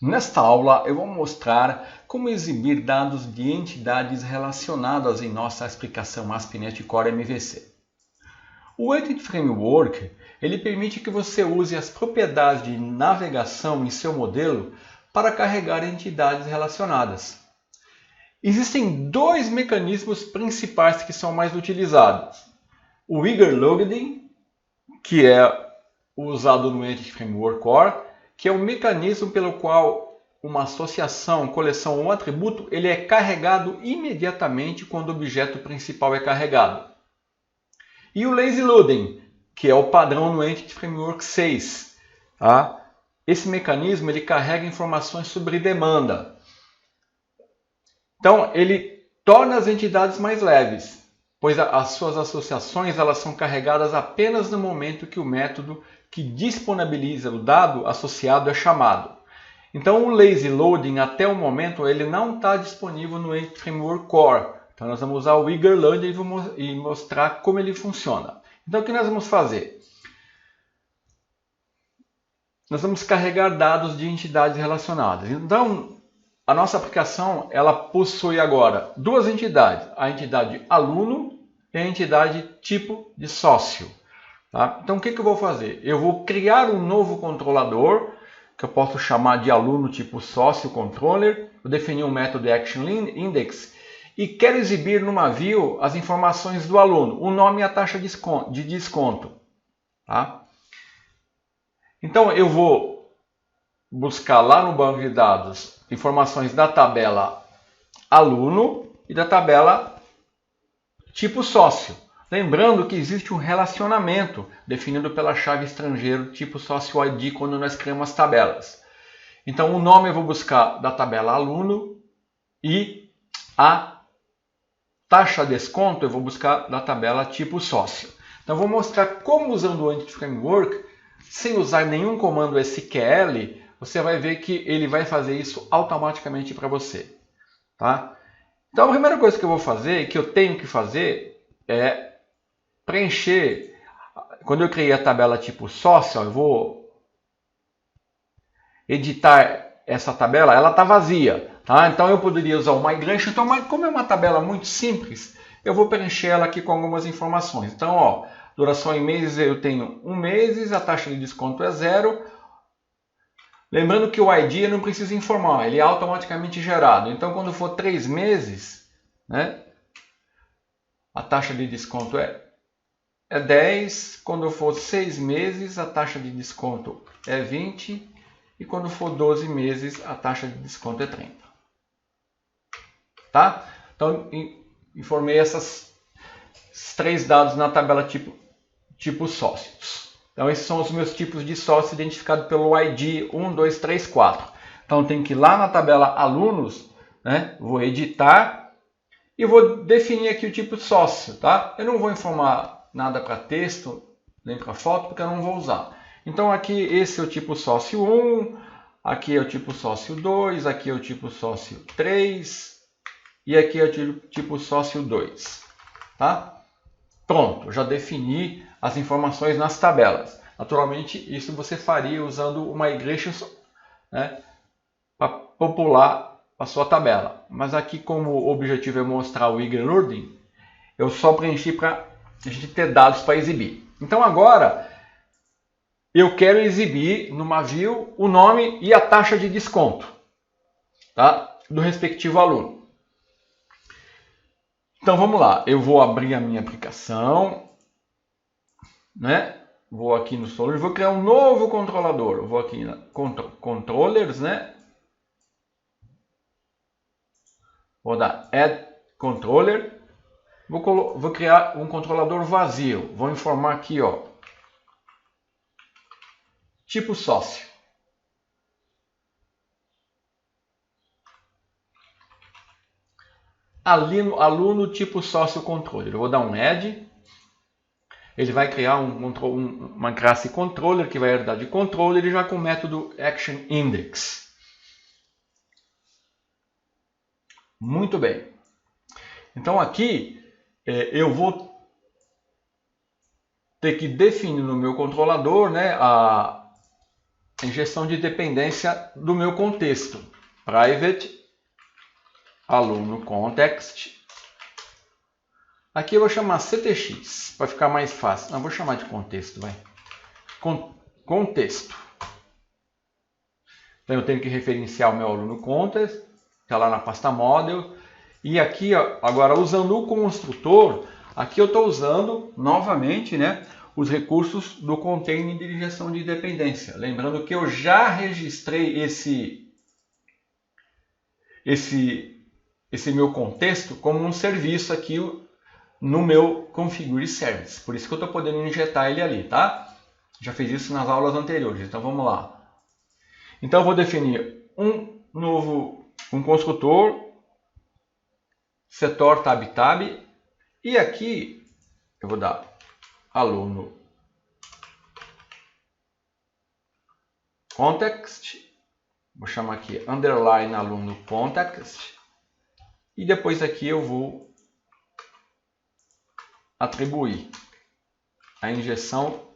Nesta aula eu vou mostrar como exibir dados de entidades relacionadas em nossa aplicação ASP.NET Core MVC. O Entity Framework ele permite que você use as propriedades de navegação em seu modelo para carregar entidades relacionadas. Existem dois mecanismos principais que são mais utilizados. O Eager Loading, que é usado no Entity Framework Core, que é o mecanismo pelo qual uma associação, coleção ou atributo ele é carregado imediatamente quando o objeto principal é carregado. E o Lazy Loading, que é o padrão no Entity Framework 6. Tá? Esse mecanismo ele carrega informações sobre demanda. Então, ele torna as entidades mais leves, pois as suas associações elas são carregadas apenas no momento que o método que disponibiliza o dado associado é chamado. Então, o Lazy Loading, até o momento, ele não está disponível no Entity Framework Core. Então, nós vamos usar o Eager Loading e mostrar como ele funciona. Então, o que nós vamos fazer? Nós vamos carregar dados de entidades relacionadas. Então, a nossa aplicação ela possui agora duas entidades. A entidade aluno e a entidade tipo de sócio. Tá? Então, o que eu vou fazer? Eu vou criar um novo controlador, que eu posso chamar de aluno tipo sócio controller. Vou definir um método ActionIndex e quero exibir numa view as informações do aluno, o nome e a taxa de desconto. Tá? Então, eu vou buscar lá no banco de dados informações da tabela aluno e da tabela tipo sócio. Lembrando que existe um relacionamento definido pela chave estrangeiro tipo sócio ID quando nós criamos as tabelas. Então, o nome eu vou buscar da tabela aluno e a taxa de desconto eu vou buscar da tabela tipo sócio. Então, eu vou mostrar como usando o Entity Framework, sem usar nenhum comando SQL, você vai ver que ele vai fazer isso automaticamente para você. Tá? Então, a primeira coisa que eu vou fazer, que eu tenho que fazer, é preencher. Quando eu criei a tabela tipo sócio, eu vou editar essa tabela, ela está vazia. Tá? Então eu poderia usar o Migration. Então, como é uma tabela muito simples, eu vou preencher ela aqui com algumas informações. Então, ó, duração em meses eu tenho 1 mês, a taxa de desconto é 0. Lembrando que o ID eu não preciso informar, ele é automaticamente gerado. Então, quando for 3 meses, né, a taxa de desconto é 10, quando for 6 meses, a taxa de desconto é 20, e quando for 12 meses, a taxa de desconto é 30. Tá? Então, informei esses 3 dados na tabela tipo sócios. Então, esses são os meus tipos de sócio identificados pelo ID 1, 2, 3, 4. Então, eu tenho que ir lá na tabela alunos, né? Vou editar e vou definir aqui o tipo sócio. Tá? Eu não vou informar nada para texto, nem para foto, porque eu não vou usar. Então, aqui esse é o tipo sócio 1, aqui é o tipo sócio 2, aqui é o tipo sócio 3 e aqui é o tipo sócio 2. Tá? Pronto, já defini as informações nas tabelas. Naturalmente, isso você faria usando o Migration, né, para popular a sua tabela. Mas aqui, como o objetivo é mostrar o Eager Loading, eu só preenchi para a gente ter dados para exibir. Então agora, eu quero exibir numa view o nome e a taxa de desconto, tá, do respectivo aluno. Então vamos lá, eu vou abrir a minha aplicação, né? Vou aqui no Solr, vou criar um novo controlador. Eu vou aqui na Controllers, né? Vou dar Add Controller. Vou criar um controlador vazio. Vou informar aqui, ó, tipo sócio. Aluno tipo sócio controller. Eu vou dar um Add. Ele vai criar uma classe controller que vai herdar de controller e já com o método ActionIndex. Muito bem. Então aqui eu vou ter que definir no meu controlador, né, injeção de dependência do meu contexto. Private aluno context. Aqui eu vou chamar CTX, para ficar mais fácil. Não, vou chamar de contexto, vai. Contexto. Então eu tenho que referenciar o meu aluno context, está lá na pasta model. E aqui, ó, agora usando o construtor, aqui eu estou usando novamente, né, os recursos do container de injeção de dependência. Lembrando que eu já registrei esse meu contexto como um serviço aqui no meu Configure Service. Por isso que eu estou podendo injetar ele ali, tá? Já fiz isso nas aulas anteriores, então vamos lá. Então eu vou definir um construtor, setor tab e aqui eu vou dar aluno context, vou chamar aqui underline aluno context e depois aqui eu vou atribuir a injeção,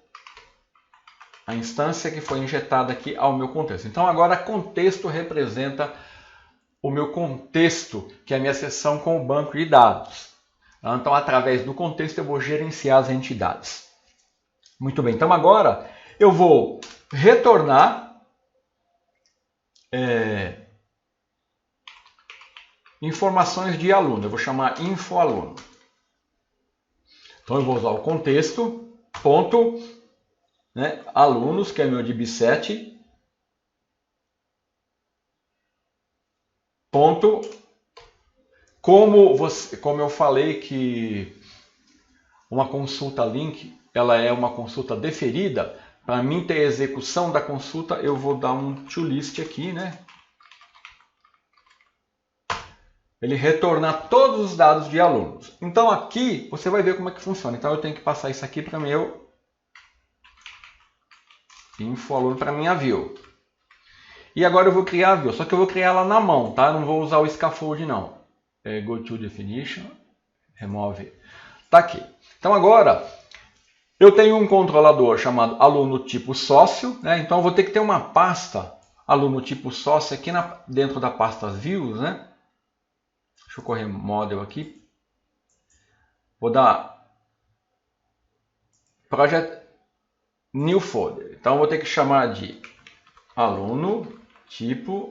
a instância que foi injetada aqui ao meu contexto. Então agora contexto representa o meu contexto, que é a minha seção com o banco de dados. Então através do contexto eu vou gerenciar as entidades. Muito bem, então agora eu vou retornar informações de aluno. Eu vou chamar info aluno. Então eu vou usar o contexto, ponto, né, alunos, que é meu DB7, ponto, como eu falei que uma consulta link, ela é uma consulta deferida, para mim ter execução da consulta, eu vou dar um toList aqui, né? Ele retornar todos os dados de alunos. Então aqui você vai ver como é que funciona. Então eu tenho que passar isso aqui para meu info aluno, para minha view. E agora eu vou criar a view, só que eu vou criar ela na mão, tá? Não vou usar o scaffold não. Go to definition, remove. Tá aqui. Então agora eu tenho um controlador chamado aluno tipo sócio, né? Então eu vou ter que ter uma pasta aluno tipo sócio aqui dentro da pasta views, né? Deixa eu correr model aqui. Vou dar project new folder. Então eu vou ter que chamar de aluno tipo,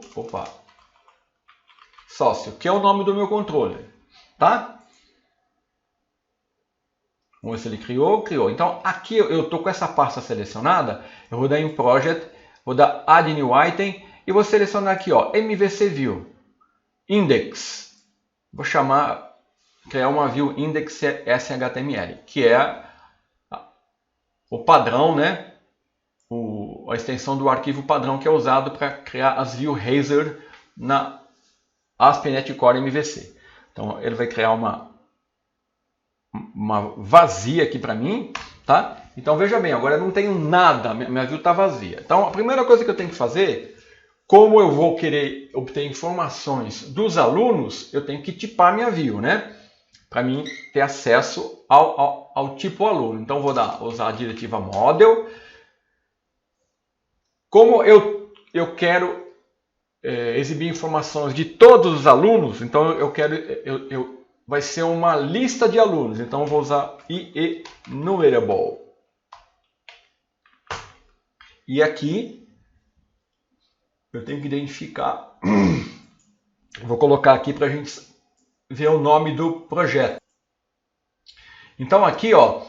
sócio, que é o nome do meu controller, tá? Vamos ver se ele criou. Então aqui eu estou com essa pasta selecionada, eu vou dar em project, vou dar add new item e vou selecionar aqui, ó, MVC view, index. Vou criar uma view index SHTML, que é o padrão, né? A extensão do arquivo padrão que é usado para criar as view Razor na ASP.NET Core MVC. Então ele vai criar uma vazia aqui para mim, tá? Então veja bem, agora eu não tenho nada, minha view está vazia. Então a primeira coisa que eu tenho que fazer, como eu vou querer obter informações dos alunos, eu tenho que tipar minha view, né? Para mim ter acesso ao tipo aluno. Então vou usar a diretiva model. Como eu quero exibir informações de todos os alunos, então vai ser uma lista de alunos. Então eu vou usar enumerable. E aqui eu tenho que identificar. Vou colocar aqui para a gente ver o nome do projeto. Então aqui, ó,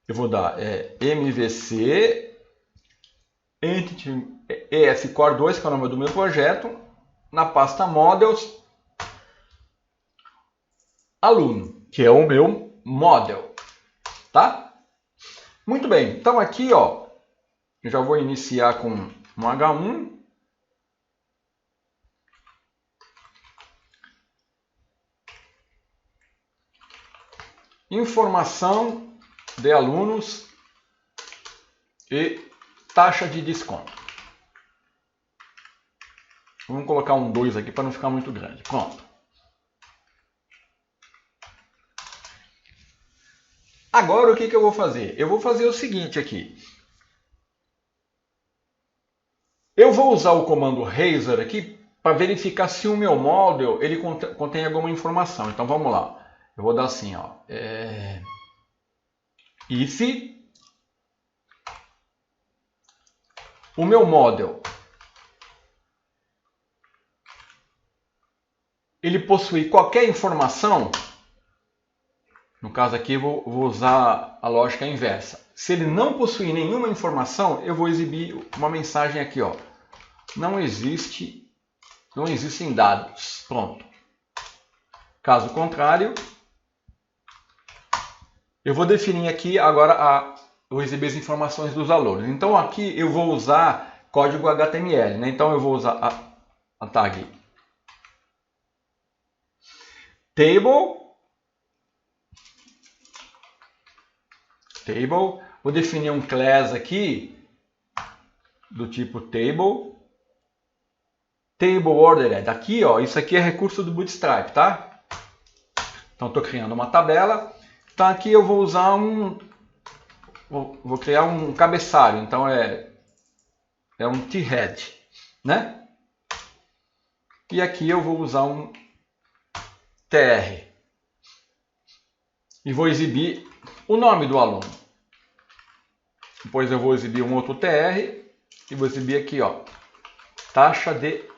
eu vou dar MVC Entity EF-Core 2, que é o nome do meu projeto, na pasta Models, aluno, que é o meu model, tá? Muito bem, então aqui, ó, eu já vou iniciar com um H1. Informação de alunos e taxa de desconto. Vamos colocar um 2 aqui para não ficar muito grande. Pronto. Agora o que eu vou fazer? Eu vou fazer o seguinte aqui. vou usar o comando razor aqui para verificar se o meu model ele contém alguma informação. Então vamos lá. Eu vou dar assim, ó, if o meu model ele possui qualquer informação, no caso aqui eu vou usar a lógica inversa. Se ele não possuir nenhuma informação, eu vou exibir uma mensagem aqui, ó. Não existem dados. Pronto. Caso contrário, eu vou definir aqui agora, eu vou exibir as informações dos alunos. Então aqui eu vou usar código HTML, né? Então eu vou usar a tag table, vou definir um class aqui do tipo table ordered. Aqui, ó, isso aqui é recurso do Bootstrap, tá? Então estou criando uma tabela. Então aqui eu vou usar vou criar um cabeçalho. Então é um t-head, né? E aqui eu vou usar um tr e vou exibir o nome do aluno. Depois eu vou exibir um outro tr e vou exibir aqui, ó, taxa de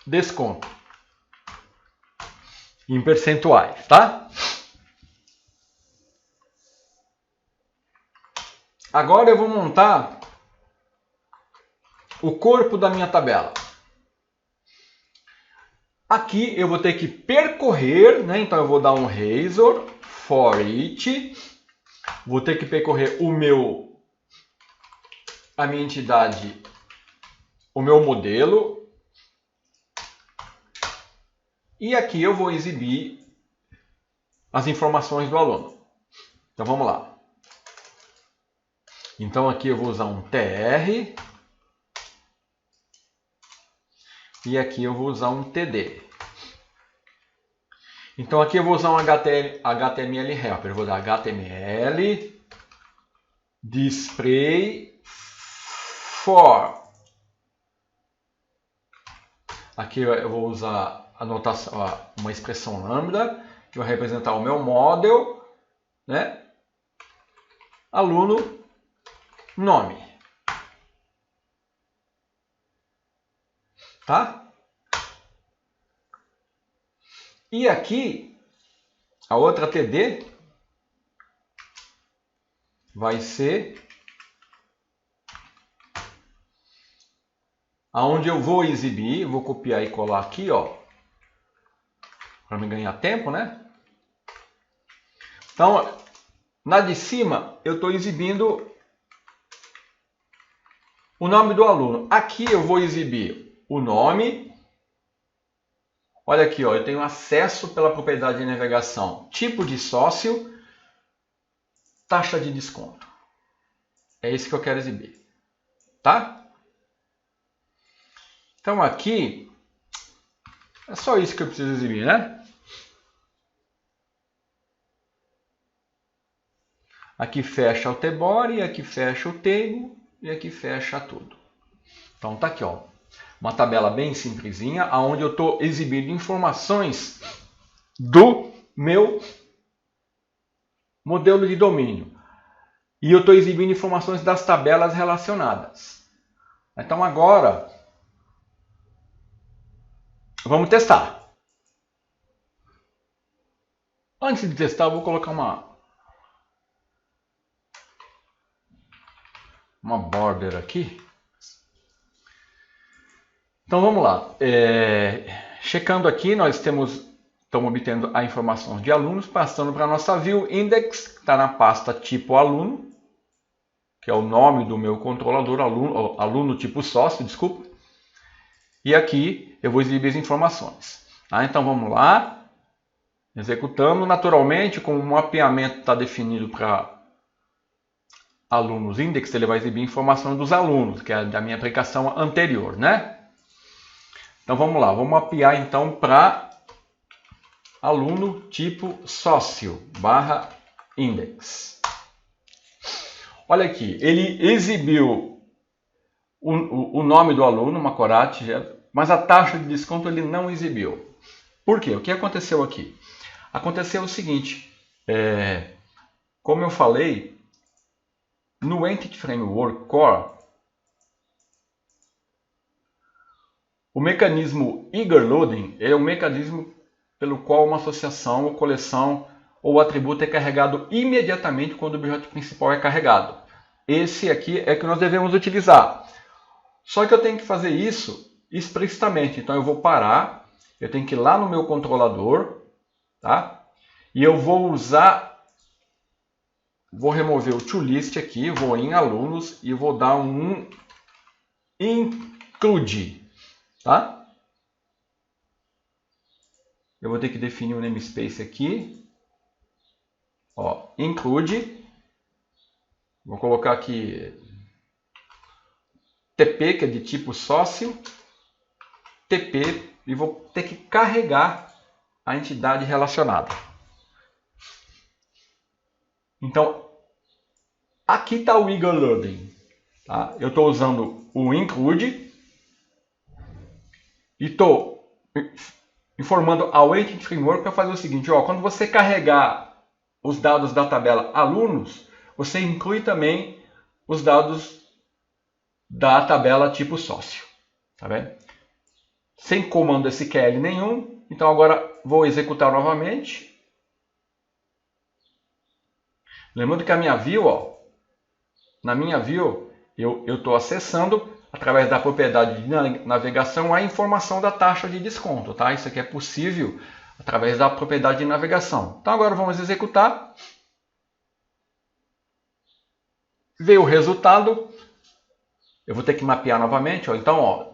desconto em percentuais, tá? Agora eu vou montar o corpo da minha tabela. Aqui eu vou ter que percorrer, né? Então eu vou dar um razor for each. Vou ter que percorrer a minha entidade, o meu modelo. E aqui eu vou exibir as informações do aluno. Então vamos lá. Então aqui eu vou usar um tr e aqui eu vou usar um td. Então aqui eu vou usar um HTML helper. Eu vou dar HTML display for. Aqui eu vou usar a notação, uma expressão lambda que vai representar o meu model, né? Aluno, nome. Tá? E aqui a outra TD vai ser aonde eu vou exibir, vou copiar e colar aqui, ó, para me ganhar tempo, né? Então, na de cima eu estou exibindo o nome do aluno. Aqui eu vou exibir o nome. Olha aqui, ó, eu tenho acesso pela propriedade de navegação, tipo de sócio, taxa de desconto. É isso que eu quero exibir, tá? Então aqui é só isso que eu preciso exibir, né? Aqui fecha o tbody, aqui fecha o table e aqui fecha tudo. Então tá aqui, ó, uma tabela bem simplesinha, onde eu estou exibindo informações do meu modelo de domínio. E eu estou exibindo informações das tabelas relacionadas. Então agora, vamos testar. Antes de testar, eu vou colocar uma border aqui. Então vamos lá. Checando aqui, nós estamos obtendo a informação de alunos, passando para a nossa view index, que está na pasta tipo aluno, que é o nome do meu controlador, aluno tipo sócio, desculpa. E aqui eu vou exibir as informações. Tá? Então vamos lá. Executando naturalmente, como o mapeamento está definido para alunos index, ele vai exibir informação dos alunos, que é da minha aplicação anterior, né? Então vamos lá, vamos mapear então para aluno tipo sócio /index. Olha aqui, ele exibiu o nome do aluno, Macorati, mas a taxa de desconto ele não exibiu. Por quê? O que aconteceu aqui? Aconteceu o seguinte, como eu falei, no Entity Framework Core, o mecanismo Eager Loading é um mecanismo pelo qual uma associação ou coleção ou atributo é carregado imediatamente quando o objeto principal é carregado. Esse aqui é que nós devemos utilizar. Só que eu tenho que fazer isso explicitamente. Então eu vou parar, eu tenho que ir lá no meu controlador, tá? E eu vou remover o toList aqui, vou em alunos e vou dar um include, tá? Eu vou ter que definir um namespace aqui, ó, include, vou colocar aqui TP, que é de tipo sócio, TP, e vou ter que carregar a entidade relacionada. Então, aqui está o Eager Loading. Tá? Eu estou usando o include e estou informando ao Entity Framework para fazer o seguinte, ó, quando você carregar os dados da tabela alunos, você inclui também os dados da tabela tipo sócio. Tá vendo? Sem comando SQL nenhum. Então agora vou executar novamente. Lembrando que a minha view, ó, na minha view, eu estou acessando através da propriedade de navegação a informação da taxa de desconto. Tá? Isso aqui é possível através da propriedade de navegação. Então agora vamos executar. Veio o resultado. Eu vou ter que mapear novamente. Ó. Então, ó,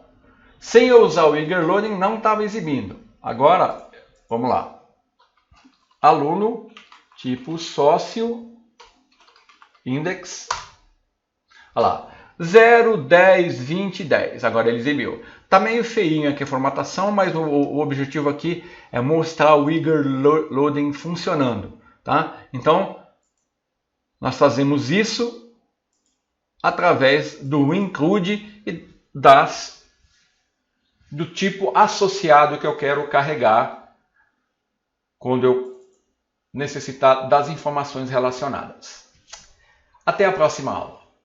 sem eu usar o Eager Loading, não estava exibindo. Agora, vamos lá. Aluno, tipo sócio, index. Olha lá. 0, 10, 20, 10. Agora ele exibiu. Está meio feinho aqui a formatação, mas o objetivo aqui é mostrar o Eager Loading funcionando. Tá? Então, nós fazemos isso através do include e do tipo associado que eu quero carregar quando eu necessitar das informações relacionadas. Até a próxima aula.